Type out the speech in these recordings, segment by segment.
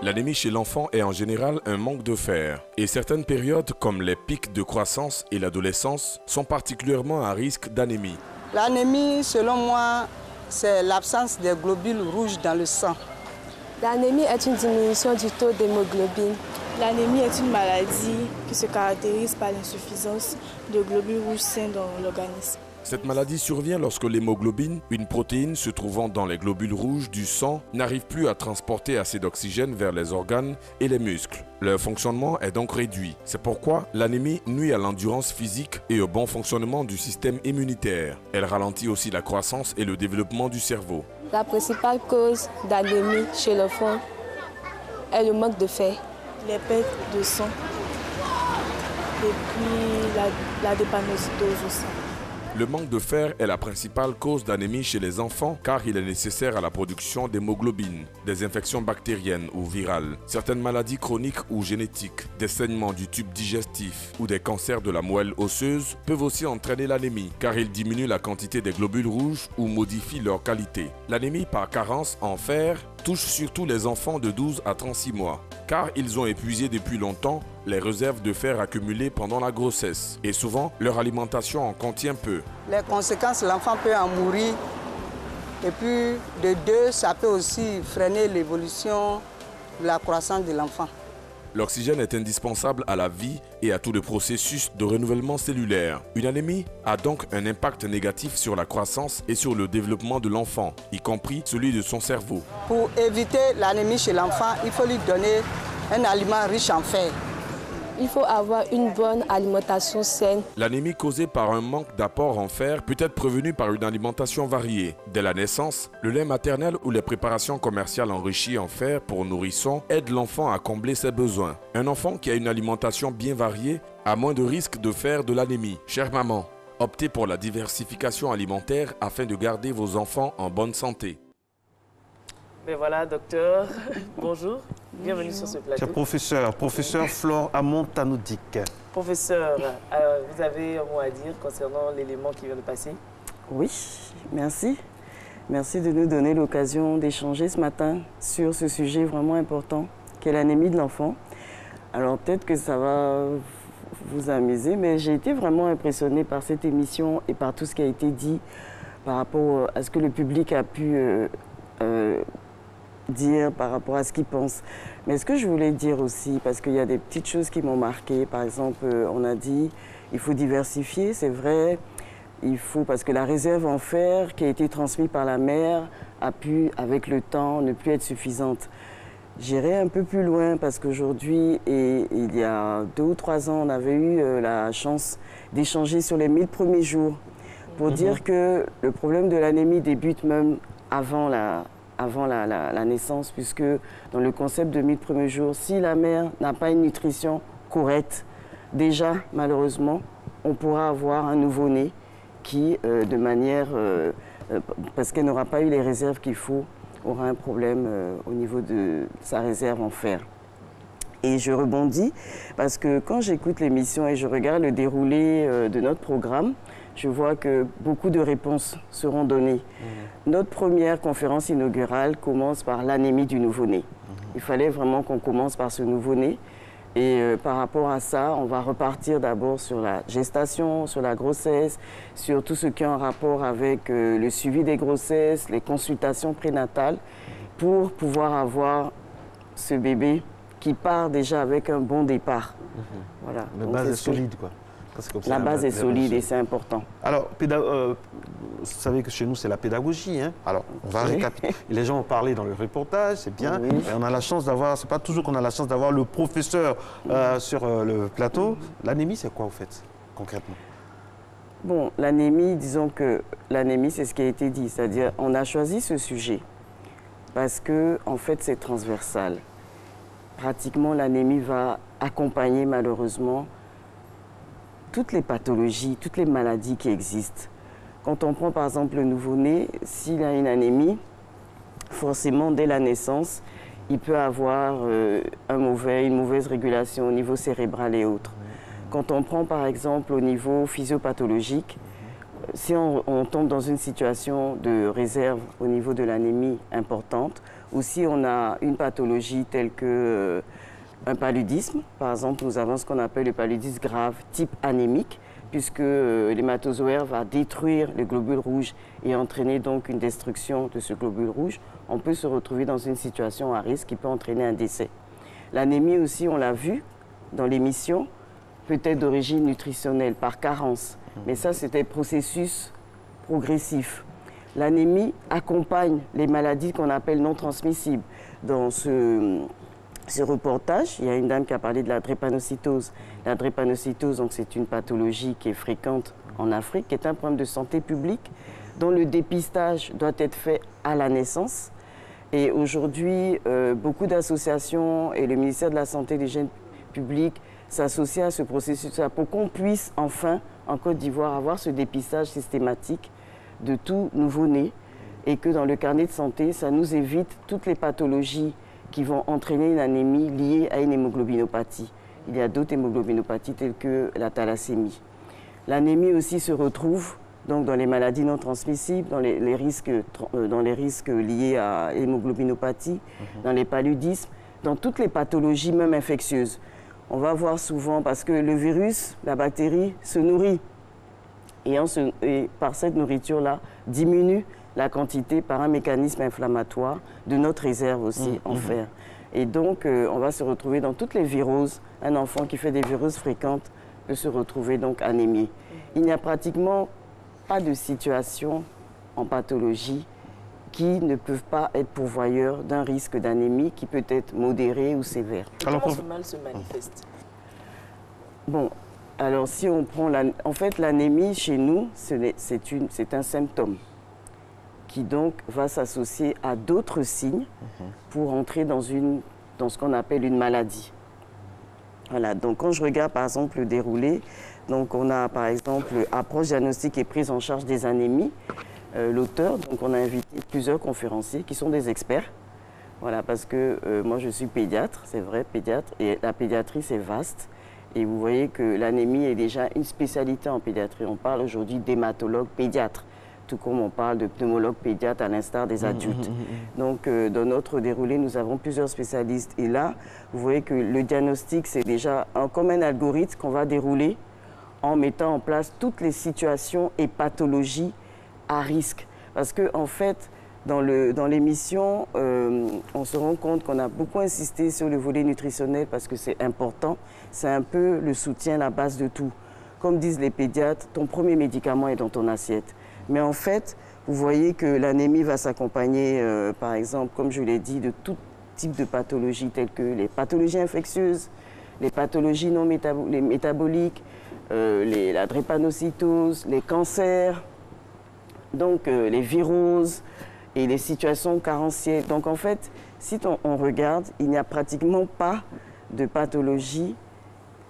L'anémie chez l'enfant est en général un manque de fer. Et certaines périodes, comme les pics de croissance et l'adolescence, sont particulièrement à risque d'anémie. L'anémie, selon moi, c'est l'absence des globules rouges dans le sang. L'anémie est une diminution du taux d'hémoglobine. L'anémie est une maladie qui se caractérise par l'insuffisance de globules rouges sains dans l'organisme. Cette maladie survient lorsque l'hémoglobine, une protéine se trouvant dans les globules rouges du sang, n'arrive plus à transporter assez d'oxygène vers les organes et les muscles. Leur fonctionnement est donc réduit. C'est pourquoi l'anémie nuit à l'endurance physique et au bon fonctionnement du système immunitaire. Elle ralentit aussi la croissance et le développement du cerveau. La principale cause d'anémie chez l'enfant est le manque de fer. Les pertes de sang et puis la dépanocytose aussi. Le manque de fer est la principale cause d'anémie chez les enfants car il est nécessaire à la production d'hémoglobine, des infections bactériennes ou virales, certaines maladies chroniques ou génétiques, des saignements du tube digestif ou des cancers de la moelle osseuse peuvent aussi entraîner l'anémie car ils diminuent la quantité des globules rouges ou modifient leur qualité. L'anémie par carence en fer touche surtout les enfants de 12 à 36 mois car ils ont épuisé depuis longtemps les réserves de fer accumulées pendant la grossesse et souvent leur alimentation en contient peu. Les conséquences, l'enfant peut en mourir et puis de deux, ça peut aussi freiner l'évolution de la croissance de l'enfant. L'oxygène est indispensable à la vie et à tout le processus de renouvellement cellulaire. Une anémie a donc un impact négatif sur la croissance et sur le développement de l'enfant, y compris celui de son cerveau. Pour éviter l'anémie chez l'enfant, il faut lui donner un aliment riche en fer. Il faut avoir une bonne alimentation saine. L'anémie causée par un manque d'apport en fer peut être prévenue par une alimentation variée. Dès la naissance, le lait maternel ou les préparations commerciales enrichies en fer pour nourrissons aident l'enfant à combler ses besoins. Un enfant qui a une alimentation bien variée a moins de risque de faire de l'anémie. Chère maman, optez pour la diversification alimentaire afin de garder vos enfants en bonne santé. Ben voilà, docteur, bonjour, bienvenue sur ce plateau. Cher professeur Flore Amont-Tanoudik. Professeur, vous avez un mot à dire concernant l'élément qui vient de passer? Oui, merci. Merci de nous donner l'occasion d'échanger ce matin sur ce sujet vraiment important qu'est l'anémie de l'enfant. Alors peut-être que ça va vous amuser, mais j'ai été vraiment impressionnée par cette émission et par tout ce qui a été dit par rapport à ce que le public a pu dire par rapport à ce qu'ils pensent. Mais ce que je voulais dire aussi, parce qu'il y a des petites choses qui m'ont marqué, par exemple, on a dit il faut diversifier, c'est vrai, il faut, parce que la réserve en fer qui a été transmise par la mère a pu, avec le temps, ne plus être suffisante. J'irai un peu plus loin parce qu'aujourd'hui, et il y a 2 ou 3 ans, on avait eu la chance d'échanger sur les 1000 premiers jours pour dire que le problème de l'anémie débute même avant la naissance, puisque dans le concept de 1000 premiers jours, si la mère n'a pas une nutrition correcte, déjà, malheureusement, on pourra avoir un nouveau-né qui, de manière, parce qu'elle n'aura pas eu les réserves qu'il faut, aura un problème au niveau de sa réserve en fer. Et je rebondis parce que quand j'écoute l'émission et je regarde le déroulé de notre programme, je vois que beaucoup de réponses seront données. Notre première conférence inaugurale commence par l'anémie du nouveau-né. Il fallait vraiment qu'on commence par ce nouveau-né. Et par rapport à ça, on va repartir d'abord sur la gestation, sur la grossesse, sur tout ce qui est en rapport avec le suivi des grossesses, les consultations prénatales, pour pouvoir avoir ce bébé qui part déjà avec un bon départ. Voilà. La base est solide, quoi. La base est solide et c'est important. Alors, vous savez que chez nous, c'est la pédagogie. Hein? Alors, on va récapituler. Les gens ont parlé dans le reportage, c'est bien. Oui. Et on a la chance d'avoir, c'est pas toujours qu'on a la chance d'avoir le professeur sur le plateau. L'anémie, c'est quoi, au fait, concrètement? Bon, l'anémie, disons que l'anémie, c'est ce qui a été dit. C'est-à-dire, on a choisi ce sujet parce que, en fait, c'est transversal. Pratiquement, l'anémie va accompagner, malheureusement, toutes les pathologies, toutes les maladies qui existent. Quand on prend par exemple le nouveau-né, s'il a une anémie, forcément dès la naissance, il peut avoir une mauvaise régulation au niveau cérébral et autres. Quand on prend par exemple au niveau physiopathologique, si on tombe dans une situation de réserve au niveau de l'anémie importante, ou si on a une pathologie telle que un paludisme, par exemple, nous avons ce qu'on appelle le paludisme grave type anémique, puisque l'hématozoaire va détruire le globule rouge et entraîner donc une destruction de ce globule rouge, on peut se retrouver dans une situation à risque qui peut entraîner un décès. L'anémie aussi, on l'a vu dans l'émission, peut être d'origine nutritionnelle par carence, mais ça c'était processus progressif. L'anémie accompagne les maladies qu'on appelle non transmissibles. Dans ce reportage, il y a une dame qui a parlé de la drépanocytose. La drépanocytose, donc, c'est une pathologie qui est fréquente en Afrique, qui est un problème de santé publique, dont le dépistage doit être fait à la naissance. Et aujourd'hui, beaucoup d'associations et le ministère de la Santé et de l'Hygiène publique s'associent à ce processus pour qu'on puisse enfin, en Côte d'Ivoire, avoir ce dépistage systématique de tout nouveau-né et que dans le carnet de santé, ça nous évite toutes les pathologies qui vont entraîner une anémie liée à une hémoglobinopathie. Il y a d'autres hémoglobinopathies telles que la thalassémie. L'anémie aussi se retrouve donc dans les maladies non transmissibles, dans les risques liés à l'hémoglobinopathie, dans les paludismes, dans toutes les pathologies, même infectieuses. On va voir souvent, parce que le virus, la bactérie, se nourrit. Et par cette nourriture-là, diminue la quantité par un mécanisme inflammatoire de notre réserve aussi en fer. Et donc, on va se retrouver dans toutes les viroses. Un enfant qui fait des viroses fréquentes peut se retrouver donc anémié. Il n'y a pratiquement pas de situation en pathologie qui ne peuvent pas être pourvoyeurs d'un risque d'anémie qui peut être modéré ou sévère. Comment ce mal se manifeste? Bon, alors si on prend en fait l'anémie chez nous, c'est un symptôme qui donc va s'associer à d'autres signes pour entrer dans ce qu'on appelle une maladie. Voilà, donc quand je regarde par exemple le déroulé, donc on a par exemple approche diagnostique et prise en charge des anémies. L'auteur, donc on a invité plusieurs conférenciers qui sont des experts. Voilà, parce que moi je suis pédiatre, c'est vrai, pédiatre, et la pédiatrie c'est vaste. Et vous voyez que l'anémie est déjà une spécialité en pédiatrie. On parle aujourd'hui d'hématologue pédiatre, tout comme on parle de pneumologue pédiatre à l'instar des adultes. Donc dans notre déroulé, nous avons plusieurs spécialistes. Et là, vous voyez que le diagnostic, c'est déjà comme un algorithme qu'on va dérouler en mettant en place toutes les situations et pathologies à risque. Parce qu'en fait, dans l'émission, on se rend compte qu'on a beaucoup insisté sur le volet nutritionnel parce que c'est important. C'est un peu le soutien, la base de tout. Comme disent les pédiatres, ton premier médicament est dans ton assiette. Mais en fait, vous voyez que l'anémie va s'accompagner, par exemple, comme je l'ai dit, de tout type de pathologies telles que les pathologies infectieuses, les pathologies non métaboliques, la drépanocytose, les cancers, donc les viroses et les situations carentielles. Donc en fait, si on regarde, il n'y a pratiquement pas de pathologie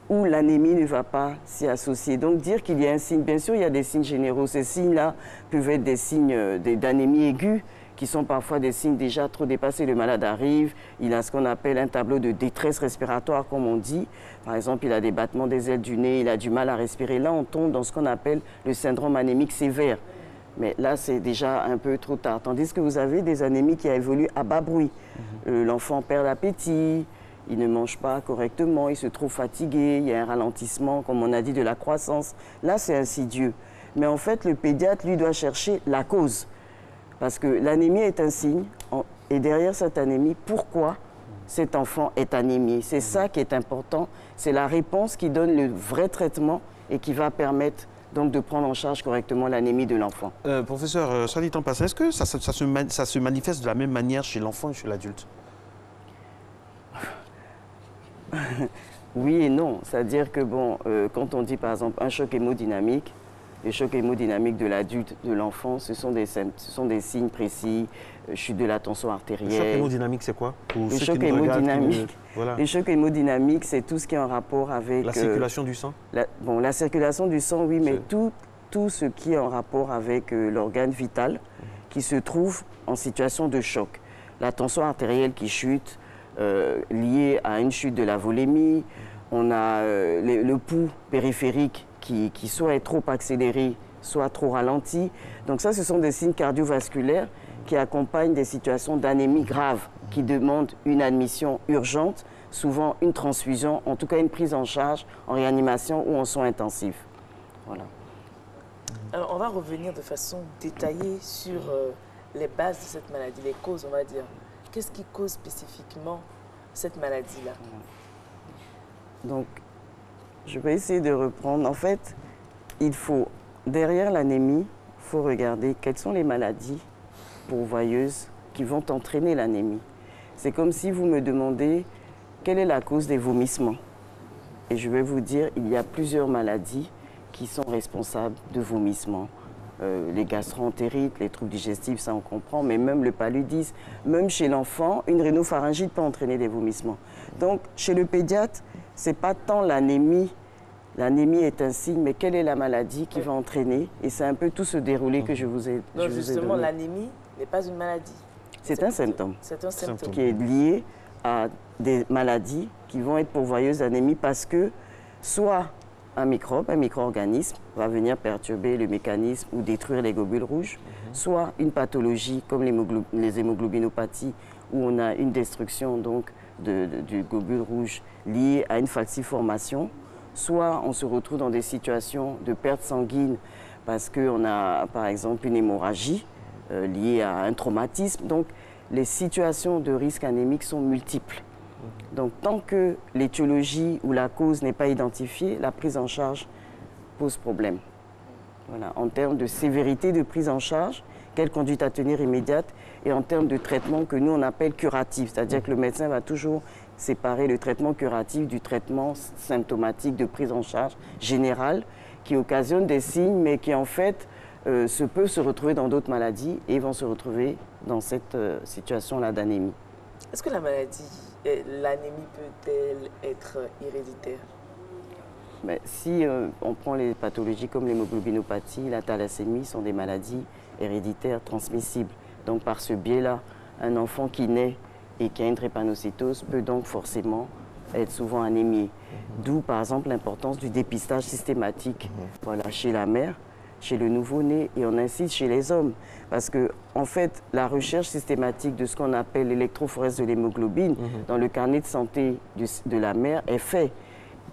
où l'anémie ne va pas s'y associer. Donc dire qu'il y a un signe, bien sûr il y a des signes généraux, ces signes-là peuvent être des signes d'anémie aiguë, qui sont parfois des signes déjà trop dépassés. Le malade arrive, il a ce qu'on appelle un tableau de détresse respiratoire, comme on dit. Par exemple, il a des battements des ailes du nez, il a du mal à respirer. Là, on tombe dans ce qu'on appelle le syndrome anémique sévère. Mais là, c'est déjà un peu trop tard. Tandis que vous avez des anémies qui évoluent à bas bruit. L'enfant perd l'appétit, il ne mange pas correctement, il se trouve fatigué, il y a un ralentissement, comme on a dit, de la croissance. Là, c'est insidieux. Mais en fait, le pédiatre, lui, doit chercher la cause. Parce que l'anémie est un signe, et derrière cette anémie, pourquoi cet enfant est anémié? C'est ça qui est important, c'est la réponse qui donne le vrai traitement et qui va permettre donc de prendre en charge correctement l'anémie de l'enfant. Professeur, soit dit en passant, est-ce que ça se manifeste de la même manière chez l'enfant et chez l'adulte? Oui et non, c'est-à-dire que bon, quand on dit par exemple un choc hémodynamique, le choc hémodynamique de l'adulte, de l'enfant, ce sont des signes précis, chute de la tension artérielle. Le choc hémodynamique, c'est quoi? Le choc hémodynamique, voilà. Le choc hémodynamique, c'est tout ce qui est en rapport avec... La circulation du sang? La circulation du sang, oui, mais tout ce qui est en rapport avec l'organe vital qui se trouve en situation de choc. La tension artérielle qui chute, liée à une chute de la volémie, on a le pouls périphérique qui soit est trop accéléré, soit trop ralenti. Donc ça, ce sont des signes cardiovasculaires qui accompagnent des situations d'anémie grave, qui demandent une admission urgente, souvent une transfusion, en tout cas une prise en charge en réanimation ou en soins intensifs. Voilà. Alors, on va revenir de façon détaillée sur les bases de cette maladie, les causes, on va dire. Qu'est-ce qui cause spécifiquement cette maladie-là? Donc, je vais essayer de reprendre. En fait, il faut, derrière l'anémie, il faut regarder quelles sont les maladies pourvoyeuses qui vont entraîner l'anémie. C'est comme si vous me demandez quelle est la cause des vomissements. Et je vais vous dire, il y a plusieurs maladies qui sont responsables de vomissements. Les gastro-entérites, les troubles digestifs, ça on comprend, mais même le paludisme, même chez l'enfant, une rhinopharyngite peut entraîner des vomissements. Donc, chez le pédiatre, ce n'est pas tant l'anémie. L'anémie est un signe, mais quelle est la maladie qui va entraîner? Et c'est un peu tout ce déroulé que je vous ai donné. Donc, justement, l'anémie n'est pas une maladie. C'est un symptôme. C'est un symptôme. Qui est lié à des maladies qui vont être pourvoyeuses d'anémie parce que soit un microbe, un micro-organisme va venir perturber le mécanisme ou détruire les globules rouges, soit une pathologie comme les hémoglobinopathies où on a une destruction donc du globule rouge liée à une falciformation, soit on se retrouve dans des situations de perte sanguine parce qu'on a par exemple une hémorragie liée à un traumatisme. Donc les situations de risque anémique sont multiples. Donc tant que l'étiologie ou la cause n'est pas identifiée, la prise en charge pose problème. Voilà. En termes de sévérité de prise en charge, quelle conduite à tenir immédiate, et en termes de traitement que nous on appelle curatif, c'est-à-dire que le médecin va toujours séparer le traitement curatif du traitement symptomatique de prise en charge générale qui occasionne des signes mais qui en fait peuvent se retrouver dans d'autres maladies et vont se retrouver dans cette situation-là d'anémie. Est-ce que l'anémie peut-elle être héréditaire? Mais si on prend les pathologies comme l'hémoglobinopathie, la thalassémie sont des maladies héréditaires transmissibles. Donc par ce biais-là, un enfant qui naît et qui a une drépanocytose peut donc forcément être souvent anémié. D'où par exemple l'importance du dépistage systématique voilà, chez la mère, chez le nouveau-né, et on insiste chez les hommes. Parce que, en fait, la recherche systématique de ce qu'on appelle l'électrophorèse de l'hémoglobine dans le carnet de santé de la mère est fait.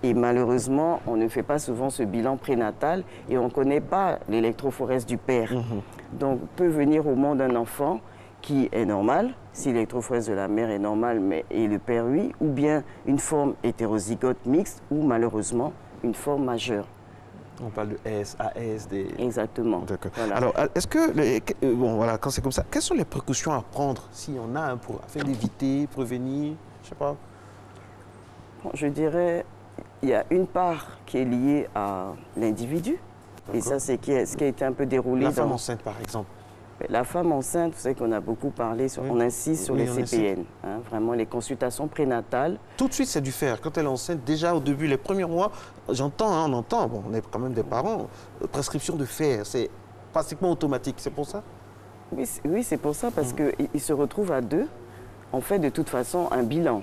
Et malheureusement, on ne fait pas souvent ce bilan prénatal et on ne connaît pas l'électrophorèse du père. Donc, peut venir au monde un enfant qui est normal, si l'électrophorèse de la mère est normale, mais et le père, oui, ou bien une forme hétérozygote mixte, ou malheureusement, une forme majeure. On parle de S, AS, des... Exactement. Voilà. Alors, est-ce que, bon, voilà, quand c'est comme ça, quelles sont les précautions à prendre, s'il y en a, afin d'éviter, prévenir, je ne sais pas? Bon, je dirais, il y a une part qui est liée à l'individu, et ça, c'est ce qui a été un peu déroulé. La femme enceinte, par exemple. La femme enceinte, vous savez qu'on a beaucoup parlé, on insiste sur les CPN, hein, vraiment les consultations prénatales. Tout de suite, c'est du faire. Quand elle est enceinte, déjà au début, les premiers mois, j'entends, hein, on entend, bon, on est quand même des parents, prescription de fer, c'est pratiquement automatique, c'est pour ça? Oui, c'est pour ça, parce qu'ils se retrouvent à deux. On fait de toute façon un bilan,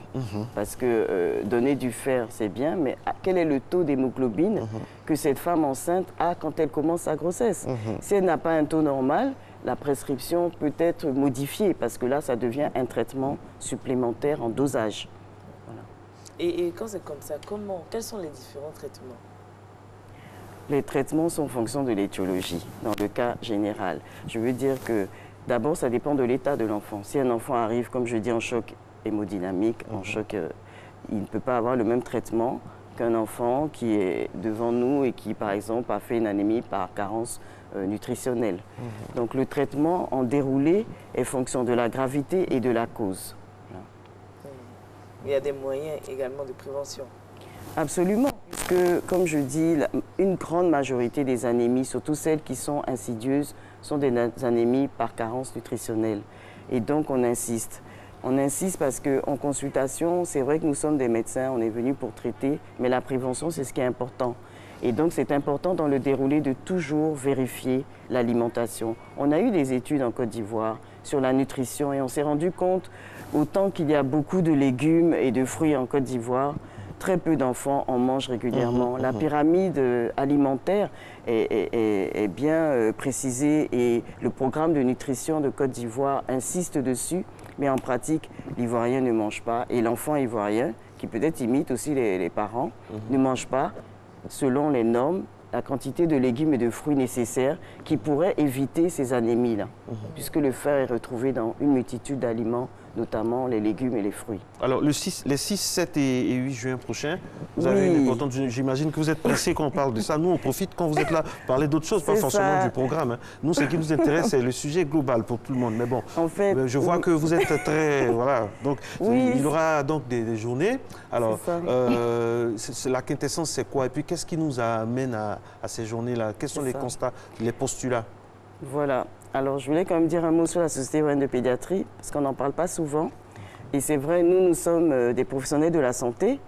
parce que donner du fer, c'est bien, mais quel est le taux d'hémoglobine que cette femme enceinte a quand elle commence sa grossesse? Si elle n'a pas un taux normal, la prescription peut être modifiée, parce que là, ça devient un traitement supplémentaire en dosage. Voilà. Et quand c'est comme ça, quels sont les différents traitements? Les traitements sont en fonction de l'étiologie, dans le cas général. Je veux dire que d'abord, ça dépend de l'état de l'enfant. Si un enfant arrive, comme je dis, en choc hémodynamique, en choc, il ne peut pas avoir le même traitement qu'un enfant qui est devant nous et qui, par exemple, a fait une anémie par carence nutritionnelle. Donc le traitement en déroulé est fonction de la gravité et de la cause. Voilà. Il y a des moyens également de prévention. Absolument, puisque, comme je dis, une grande majorité des anémies, surtout celles qui sont insidieuses, sont des anémies par carence nutritionnelle. Et donc, on insiste. On insiste parce qu'en consultation, c'est vrai que nous sommes des médecins, on est venus pour traiter, mais la prévention, c'est ce qui est important. Et donc, c'est important dans le déroulé de toujours vérifier l'alimentation. On a eu des études en Côte d'Ivoire sur la nutrition et on s'est rendu compte, autant qu'il y a beaucoup de légumes et de fruits en Côte d'Ivoire, très peu d'enfants en mangent régulièrement. La pyramide alimentaire est bien précisée et le programme de nutrition de Côte d'Ivoire insiste dessus, mais en pratique, l'Ivoirien ne mange pas et l'enfant ivoirien, qui peut-être imite aussi les parents, ne mange pas, selon les normes, la quantité de légumes et de fruits nécessaires qui pourraient éviter ces anémies-là, puisque le fer est retrouvé dans une multitude d'aliments, notamment les légumes et les fruits. Alors, les 6, 7 et 8 juin prochains, vous avez une importante... J'imagine que vous êtes pressés quand on parle de ça. Nous, on profite quand vous êtes là, parler d'autres choses, pas forcément du programme. Hein. Nous, ce qui nous intéresse, c'est le sujet global pour tout le monde. Mais bon, en fait, je vois que vous êtes très... Voilà. Donc, il y aura donc des journées. Alors, la quintessence, c'est quoi? Et puis, qu'est-ce qui nous amène à ces journées-là? Quels sont les constats, les postulats? Voilà. Alors, je voulais quand même dire un mot sur la Société ivoirienne de pédiatrie, parce qu'on n'en parle pas souvent. Et c'est vrai, nous sommes des professionnels de la santé.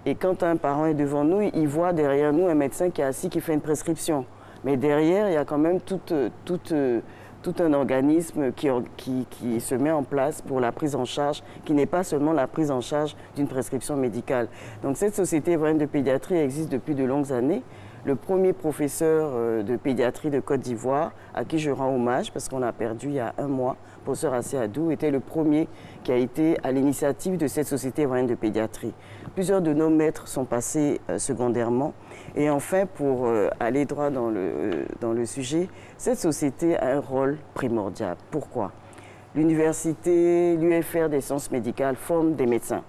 Et quand un parent est devant nous, il voit derrière nous un médecin qui est assis, qui fait une prescription. Mais derrière, il y a quand même tout un organisme qui se met en place pour la prise en charge, qui n'est pas seulement la prise en charge d'une prescription médicale. Donc, cette Société ivoirienne de pédiatrie existe depuis de longues années. Le premier professeur de pédiatrie de Côte d'Ivoire, à qui je rends hommage, parce qu'on l'a perdu il y a un mois, professeur Assé Adou, était le premier qui a été à l'initiative de cette Société ivoirienne de pédiatrie. Plusieurs de nos maîtres sont passés secondairement. Et enfin, pour aller droit dans le sujet, cette société a un rôle primordial. Pourquoi? L'université, l'UFR des sciences médicales forme des médecins,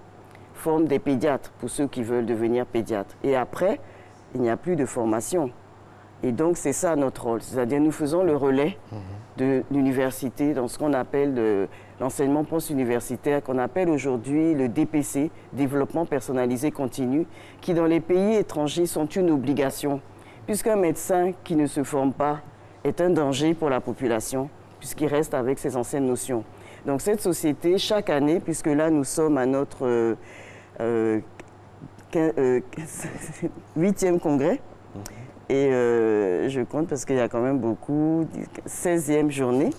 forme des pédiatres pour ceux qui veulent devenir pédiatres. Et après, il n'y a plus de formation. Et donc, c'est ça notre rôle. C'est-à-dire, nous faisons le relais de l'université dans ce qu'on appelle l'enseignement post-universitaire, qu'on appelle aujourd'hui le DPC, Développement personnalisé continu, qui dans les pays étrangers sont une obligation, puisqu'un médecin qui ne se forme pas est un danger pour la population, puisqu'il reste avec ses anciennes notions. Donc, cette société, chaque année, puisque là, nous sommes à notre 8e congrès, et je compte parce qu'il y a quand même beaucoup, 16e journée.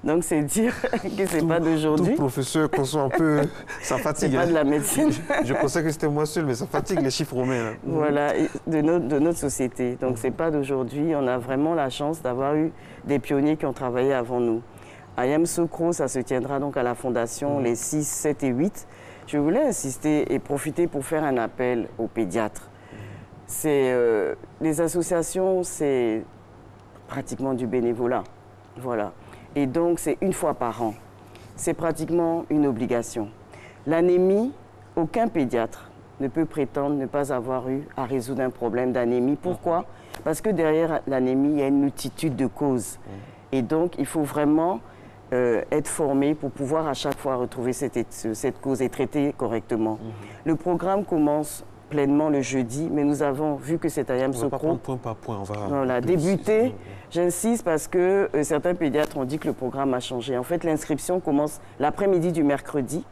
Donc c'est dire que c'est pas d'aujourd'hui. Tout professeur conçoit un peu, ça fatigue. C'est pas de la médecine. Je pensais que c'était moi seul, mais ça fatigue les chiffres romains. Là. Voilà, de notre société. Donc c'est pas d'aujourd'hui. On a vraiment la chance d'avoir eu des pionniers qui ont travaillé avant nous. À Yamoussoukro, ça se tiendra donc à la Fondation les 6, 7 et 8. Je voulais insister et profiter pour faire un appel aux pédiatres. Les associations, c'est pratiquement du bénévolat. Voilà. Et donc, c'est une fois par an. C'est pratiquement une obligation. L'anémie, aucun pédiatre ne peut prétendre ne pas avoir eu à résoudre un problème d'anémie. Pourquoi? Parce que derrière l'anémie, il y a une multitude de causes. Et donc, il faut vraiment être formé pour pouvoir à chaque fois retrouver cette cause et traiter correctement. Le programme commence pleinement le jeudi, mais nous avons vu que c'est à Yamoussoukro. On va pas prendre point par point, on va... Voilà, débuter. J'insiste parce que certains pédiatres ont dit que le programme a changé. En fait, l'inscription commence l'après-midi du mercredi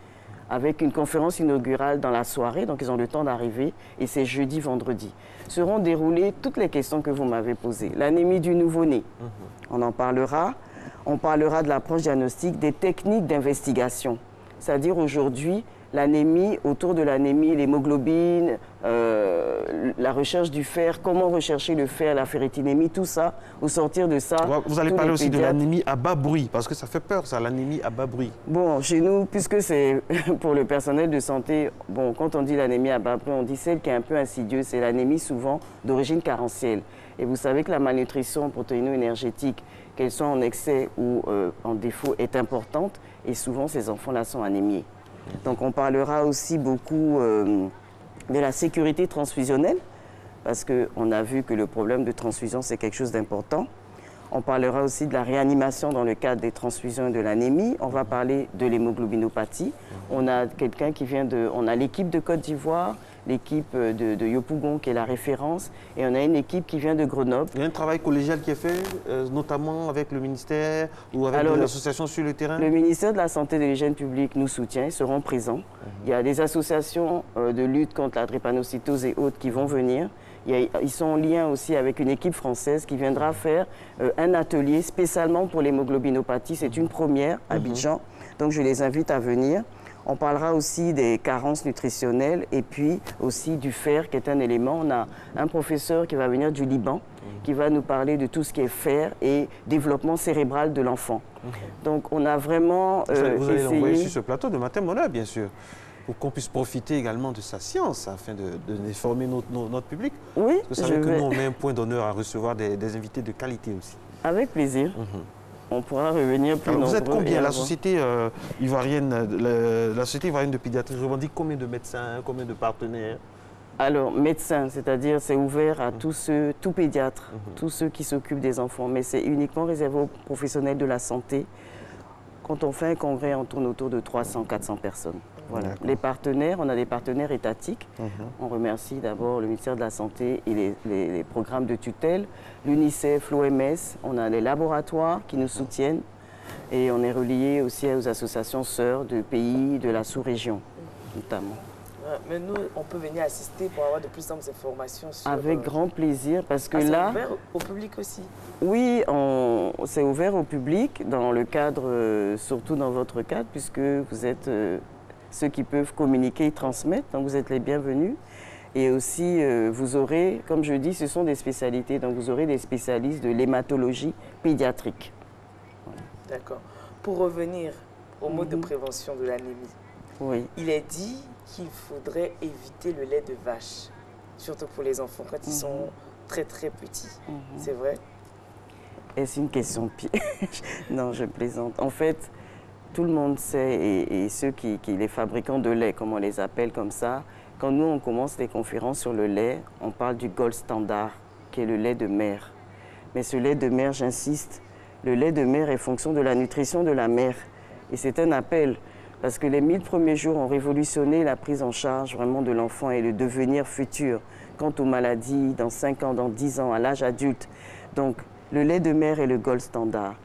avec une conférence inaugurale dans la soirée, donc ils ont le temps d'arriver, et c'est jeudi, vendredi. Seront déroulées toutes les questions que vous m'avez posées. L'anémie du nouveau-né, on en parlera. On parlera de l'approche diagnostique, des techniques d'investigation. C'est-à-dire aujourd'hui, l'anémie, autour de l'anémie, l'hémoglobine, la recherche du fer, comment rechercher le fer, la ferritinémie, tout ça, au sortir de ça... Vous allez parler aussi de l'anémie à bas bruit, parce que ça fait peur, ça, l'anémie à bas bruit. Bon, chez nous, puisque c'est pour le personnel de santé, bon, quand on dit l'anémie à bas bruit, on dit celle qui est un peu insidieuse, c'est l'anémie souvent d'origine carentielle. Et vous savez que la malnutrition protéino-énergétique, qu'elle soit en excès ou en défaut, est importante, et souvent ces enfants-là sont anémiés. Donc on parlera aussi beaucoup de la sécurité transfusionnelle, parce qu'on a vu que le problème de transfusion, c'est quelque chose d'important. On parlera aussi de la réanimation dans le cadre des transfusions et de l'anémie. On va parler de l'hémoglobinopathie. On a quelqu'un qui vient de... On a l'équipe de Côte d'Ivoire, l'équipe de Yopougon qui est la référence, et on a une équipe qui vient de Grenoble. Il y a un travail collégial qui est fait, notamment avec le ministère ou avec des associations sur le terrain? Le ministère de la Santé et de l'Hygiène publique nous soutient, ils seront présents. Il y a des associations de lutte contre la drépanocytose et autres qui vont venir. Ils sont en lien aussi avec une équipe française qui viendra faire un atelier spécialement pour l'hémoglobinopathie. C'est une première à Abidjan, donc je les invite à venir. On parlera aussi des carences nutritionnelles et puis aussi du fer qui est un élément. On a un professeur qui va venir du Liban qui va nous parler de tout ce qui est fer et développement cérébral de l'enfant. Donc on a vraiment vous allez essayé... l'envoyer sur ce plateau de Matin Bonheur, bien sûr, pour qu'on puisse profiter également de sa science afin de former notre public. Oui, Parce que vous savez que nous, on met un point d'honneur à recevoir des invités de qualité aussi. Avec plaisir. On pourra revenir plus nombreux. Vous êtes combien? La société ivoirienne, la société ivoirienne de pédiatrie revendique combien de médecins, combien de partenaires? Alors, médecins, c'est-à-dire c'est ouvert à tous pédiatres, tous ceux qui s'occupent des enfants, mais c'est uniquement réservé aux professionnels de la santé. Quand on fait un congrès, on tourne autour de 300-400 personnes. Voilà. Les partenaires, on a des partenaires étatiques. On remercie d'abord le ministère de la Santé et les programmes de tutelle, l'UNICEF, l'OMS. On a les laboratoires qui nous soutiennent et on est relié aussi aux associations sœurs de pays de la sous-région, notamment. Mais nous, on peut venir assister pour avoir de plus amples informations sur... Avec grand plaisir, parce que c'est là... ouvert au public aussi? Oui, c'est ouvert au public, dans le cadre, surtout dans votre cadre, puisque vous êtes ceux qui peuvent communiquer et transmettre, donc vous êtes les bienvenus. Et aussi, vous aurez, comme je dis, ce sont des spécialités, donc vous aurez des spécialistes de l'hématologie pédiatrique. Voilà. D'accord. Pour revenir au mode de prévention de l'anémie, oui. Il est dit qu'il faudrait éviter le lait de vache, surtout pour les enfants quand ils sont très très petits. C'est vrai? Est-ce une question piège? Non, je plaisante. En fait, tout le monde sait, et ceux les fabricants de lait, comme on les appelle comme ça, quand nous on commence les conférences sur le lait, on parle du gold standard, qui est le lait de mère. Mais ce lait de mère, j'insiste, le lait de mère est fonction de la nutrition de la mère. Et c'est un appel. Parce que les 1000 premiers jours ont révolutionné la prise en charge vraiment de l'enfant et le devenir futur quant aux maladies dans 5 ans, dans 10 ans, à l'âge adulte. Donc, le lait de mère est le gold standard.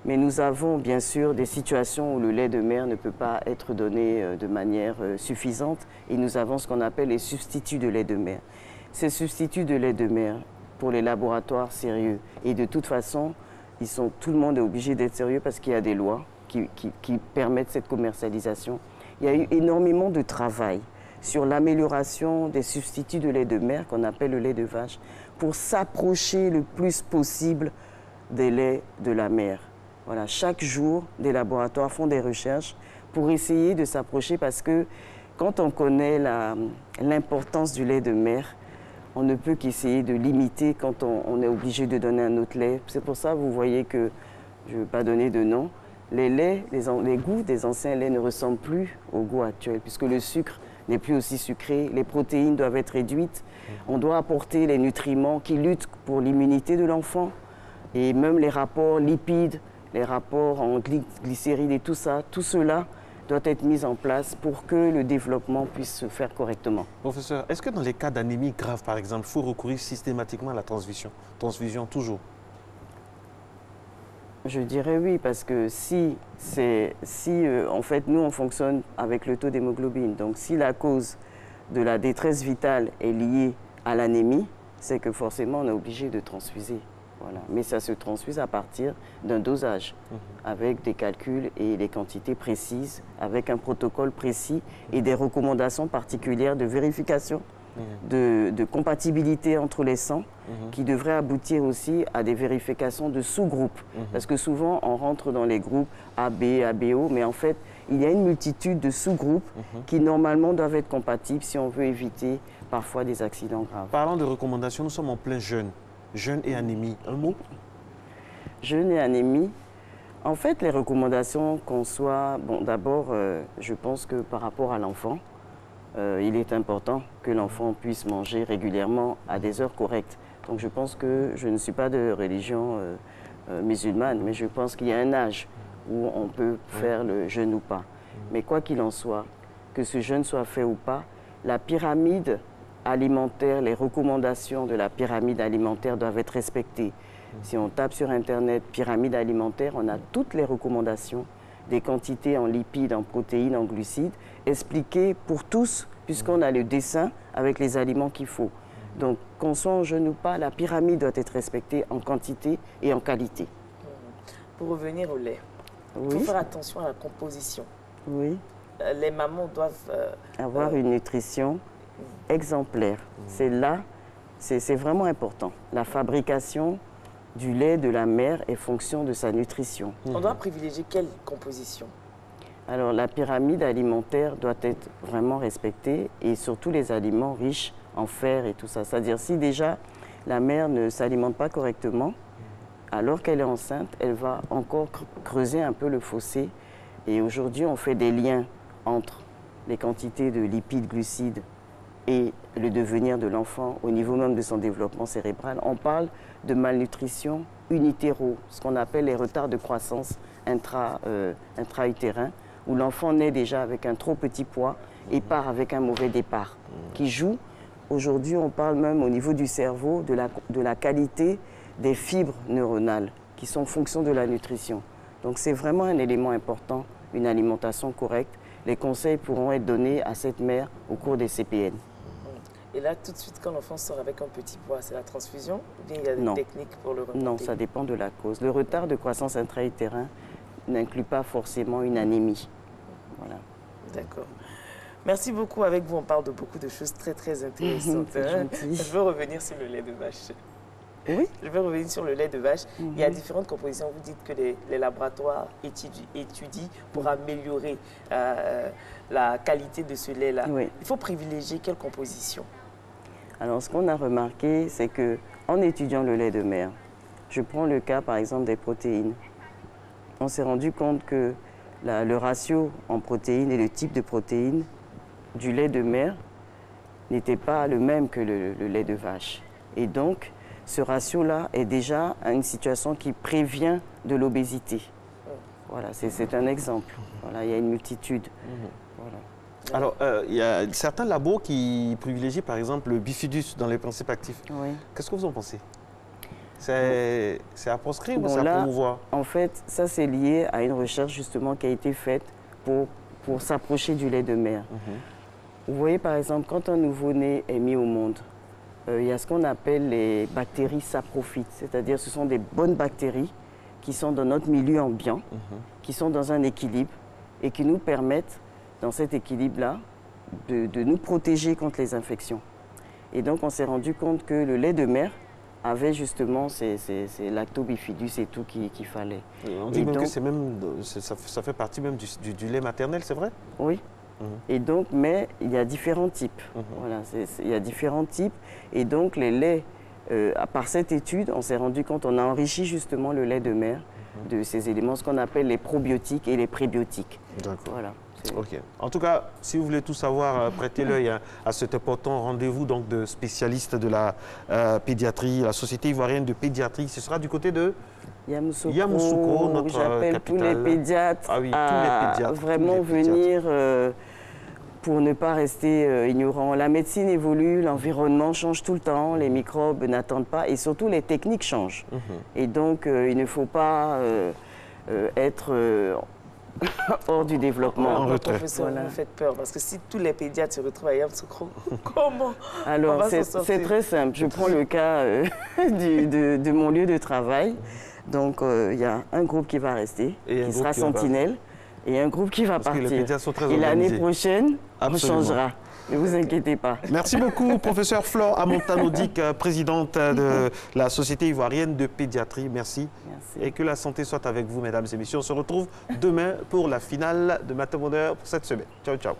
Mais nous avons bien sûr des situations où le lait de mère ne peut pas être donné de manière suffisante et nous avons ce qu'on appelle les substituts de lait de mère. Ces substituts de lait de mère, pour les laboratoires sérieux, et de toute façon, tout le monde est obligé d'être sérieux parce qu'il y a des lois qui permettent cette commercialisation. Il y a eu énormément de travail sur l'amélioration des substituts de lait de mère, qu'on appelle le lait de vache, pour s'approcher le plus possible des laits de la mère. Voilà, chaque jour, des laboratoires font des recherches pour essayer de s'approcher parce que quand on connaît l'importance du lait de mère, on ne peut qu'essayer de limiter quand on est obligé de donner un autre lait. C'est pour ça que vous voyez que, je ne veux pas donner de nom, les laits, les goûts des anciens laits ne ressemblent plus au goût actuel, puisque le sucre n'est plus aussi sucré, les protéines doivent être réduites, on doit apporter les nutriments qui luttent pour l'immunité de l'enfant, et même les rapports lipides, les rapports en glycérides et tout ça, tout cela doit être mis en place pour que le développement puisse se faire correctement. Professeur, est-ce que dans les cas d'anémie grave, par exemple, il faut recourir systématiquement à la transfusion? Transfusion toujours? Je dirais oui, parce que en fait, nous, on fonctionne avec le taux d'hémoglobine. Donc, si la cause de la détresse vitale est liée à l'anémie, c'est que forcément, on est obligé de transfuser. Voilà. Mais ça se transfuse à partir d'un dosage, avec des calculs et des quantités précises, avec un protocole précis et des recommandations particulières de vérification de compatibilité entre les sangs qui devraient aboutir aussi à des vérifications de sous-groupes. Parce que souvent, on rentre dans les groupes AB, ABO, mais en fait, il y a une multitude de sous-groupes qui normalement doivent être compatibles si on veut éviter parfois des accidents graves. Parlant de recommandations, nous sommes en plein jeûne. Jeûne et anémie, un mot? Jeûne et anémie. En fait, les recommandations qu'on soit... Bon, d'abord, je pense que par rapport à l'enfant, il est important que l'enfant puisse manger régulièrement à des heures correctes. Donc je pense que je ne suis pas de religion musulmane, mais je pense qu'il y a un âge où on peut faire le jeûne ou pas. Mais quoi qu'il en soit, que ce jeûne soit fait ou pas, la pyramide alimentaire, les recommandations de la pyramide alimentaire doivent être respectées. Si on tape sur Internet pyramide alimentaire, on a toutes les recommandations des quantités en lipides, en protéines, en glucides, expliquées pour tous, puisqu'on a le dessin avec les aliments qu'il faut. Donc, qu'on soit en jeûne ou pas, la pyramide doit être respectée en quantité et en qualité. Pour revenir au lait, il faut faire attention à la composition. Oui. les mamans doivent... avoir une nutrition exemplaire. C'est là, c'est vraiment important. La fabrication du lait de la mère est fonction de sa nutrition. On doit privilégier quelle composition? Alors la pyramide alimentaire doit être vraiment respectée et surtout les aliments riches en fer et tout ça. C'est-à-dire si déjà la mère ne s'alimente pas correctement, alors qu'elle est enceinte, elle va encore creuser un peu le fossé. Et aujourd'hui, on fait des liens entre les quantités de lipides, glucides et le devenir de l'enfant au niveau même de son développement cérébral. On parle de malnutrition in utero, ce qu'on appelle les retards de croissance intra-utérin, où l'enfant naît déjà avec un trop petit poids et part avec un mauvais départ, qui joue. Aujourd'hui, on parle même au niveau du cerveau de la qualité des fibres neuronales qui sont en fonction de la nutrition. Donc c'est vraiment un élément important, une alimentation correcte. Les conseils pourront être donnés à cette mère au cours des CPN. Et là, tout de suite, quand l'enfant sort avec un petit poids, c'est la transfusion ou bien il y a des techniques pour le remonter? Non, ça dépend de la cause. Le retard de croissance intra-utérin n'inclut pas forcément une anémie. Voilà. D'accord. Merci beaucoup. Avec vous, on parle de beaucoup de choses très, très intéressantes. Je veux revenir sur le lait de vache. Oui. Je veux revenir sur le lait de vache. Il y a différentes compositions. Vous dites que les laboratoires étudient pour améliorer la qualité de ce lait-là. Oui. Il faut privilégier quelle composition? Alors, ce qu'on a remarqué, c'est qu'en étudiant le lait de mère, je prends le cas, par exemple, des protéines. On s'est rendu compte que le ratio en protéines et le type de protéines du lait de mère n'était pas le même que le lait de vache. Et donc, ce ratio-là est déjà une situation qui prévient de l'obésité. Voilà, c'est un exemple. Voilà, il y a une multitude. Voilà. Alors, il y a certains labos qui privilégient, par exemple, le bifidus dans les principes actifs. Oui. Qu'est-ce que vous en pensez? C'est à proscrire ou c'est à là, promouvoir? En fait, ça, c'est lié à une recherche, justement, qui a été faite pour s'approcher du lait de mère. Vous voyez, par exemple, quand un nouveau-né est mis au monde, il y a ce qu'on appelle les bactéries saprophytes, c'est-à-dire ce sont des bonnes bactéries qui sont dans notre milieu ambiant, qui sont dans un équilibre et qui nous permettent, dans cet équilibre-là, de nous protéger contre les infections. Et donc, on s'est rendu compte que le lait de mère avait justement ces lactobifidus et tout qu'il fallait. Et on dit même que ça fait partie même du lait maternel, c'est vrai? Oui. Et donc, mais il y a différents types. Voilà, il y a différents types. Et donc, les laits, par cette étude, on s'est rendu compte, on a enrichi justement le lait de mère de ces éléments, ce qu'on appelle les probiotiques et les prébiotiques. D'accord. Voilà. Ok. En tout cas, si vous voulez tout savoir, prêtez l'œil à cet important rendez-vous donc de spécialistes de la pédiatrie, la Société ivoirienne de pédiatrie. Ce sera du côté de Yamoussoukro, notre j'appelle tous les pédiatres à vraiment venir pour ne pas rester ignorants. La médecine évolue, l'environnement change tout le temps, les microbes n'attendent pas et surtout les techniques changent. Et donc, il ne faut pas être hors du développement. Professeur, vous me faites peur parce que si tous les pédiatres se retrouvent à Yamoussoukro, comment? Alors, c'est très simple. Je prends le cas de mon lieu de travail. Donc, il y a un groupe qui va rester, qui sera sentinelle, et un groupe qui va partir. Les pédiatres sont très et l'année prochaine, Absolument. on changera. Ne vous inquiétez pas. Merci beaucoup, professeur Flore Amontano-Dick, présidente de la Société ivoirienne de pédiatrie. Merci. Et que la santé soit avec vous, mesdames et messieurs. On se retrouve demain pour la finale de Matin Bonheur pour cette semaine. Ciao, ciao.